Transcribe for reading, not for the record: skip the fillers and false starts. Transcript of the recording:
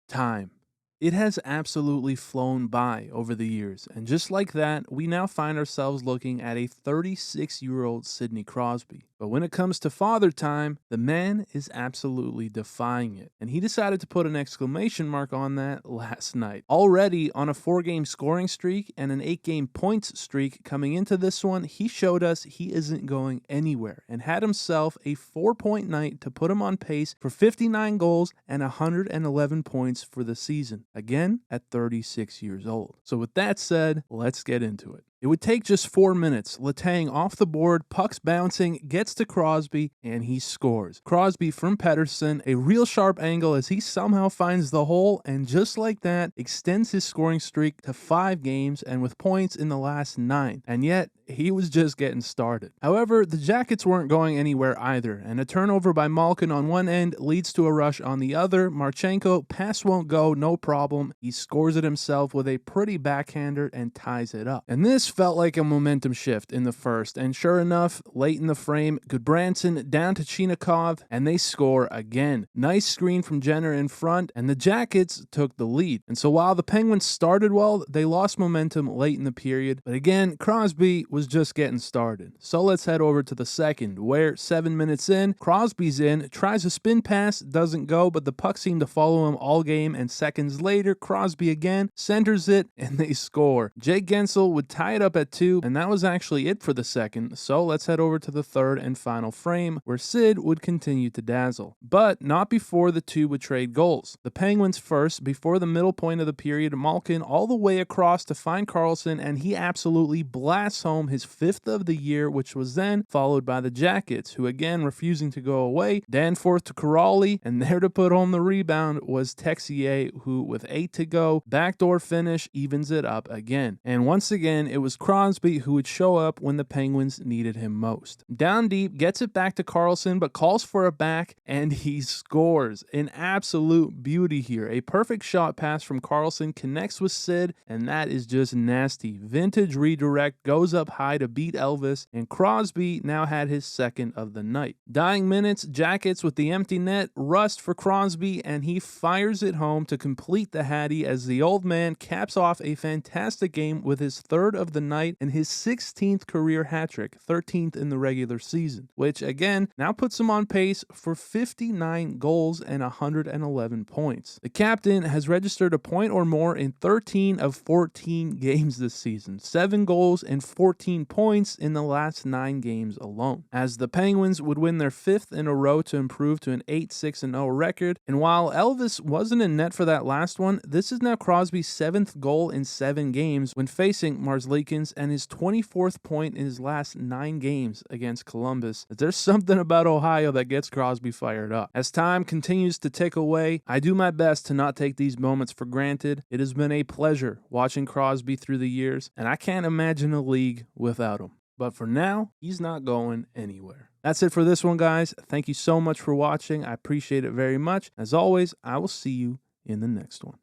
Time. It has absolutely flown by over the years, and just like that, we now find ourselves looking at a 36-year-old Sidney Crosby. But when it comes to father time, the man is absolutely defying it, and he decided to put an exclamation mark on that last night. Already on a 4-game scoring streak and an 8-game points streak coming into this one, he showed us he isn't going anywhere and had himself a 4-point night to put him on pace for 59 goals and 111 points for the season. Again, at 36 years old. So with that said, let's get into it. It would take just 4 minutes. Letang off the board, pucks bouncing, gets to Crosby, and he scores. Crosby from Pettersson, a real sharp angle as he somehow finds the hole, and just like that, extends his scoring streak to 5 games and with points in the last 9. And yet, he was just getting started. However, the Jackets weren't going anywhere either, and a turnover by Malkin on one end leads to a rush on the other. Marchenko, pass won't go, no problem. He scores it himself with a pretty backhander and ties it up. And this felt like a momentum shift in the first, and sure enough, late in the frame, Goodbranson down to Chinikov, and they score again. Nice screen from Jenner in front, and the Jackets took the lead. And so while the Penguins started well, they lost momentum late in the period, but again, Crosby was just getting started. So let's head over to the second, where 7 minutes in, Crosby's in, tries a spin pass, doesn't go, but the puck seemed to follow him all game, and seconds later, Crosby again centers it, and they score. Jake Gensel would tie it up at 2, and that was actually it for the second. So let's head over to the third and final frame, where Sid would continue to dazzle. But not before the two would trade goals. The Penguins first, before the middle point of the period, Malkin all the way across to find Karlsson, and he absolutely blasts home his 5th of the year, which was then followed by the Jackets, who again refusing to go away. Danforth to Corrali, and there to put home the rebound was Texier, who with 8 to go, backdoor finish, evens it up again. And once again, it was Crosby who would show up when the Penguins needed him most. Down deep, gets it back to Karlsson, but calls for a back, and he scores. An absolute beauty here. A perfect shot pass from Karlsson connects with Sid, and that is just nasty. Vintage redirect, goes up high to beat Elvis, and Crosby now had his second of the night. Dying minutes, Jackets with the empty net, rust for Crosby, and he fires it home to complete the Hattie as the old man caps off a fantastic game with his 3rd of the night and his 16th career hat trick, 13th in the regular season, which again now puts him on pace for 59 goals and 111 points. The captain has registered a point or more in 13 of 14 games this season, 7 goals and 14 points in the last 9 games alone, as the Penguins would win their 5th in a row to improve to an 8-6-0 record. And while Elvis wasn't in net for that last one, this is now Crosby's 7th goal in 7 games when facing Marslikins, and his 24th point in his last 9 games against Columbus. There's something about Ohio that gets Crosby fired up. As time continues to tick away, I do my best to not take these moments for granted. It has been a pleasure watching Crosby through the years, and I can't imagine a league without him. But for now, he's not going anywhere. That's it for this one, guys. Thank you so much for watching. I appreciate it very much. As always, I will see you in the next one.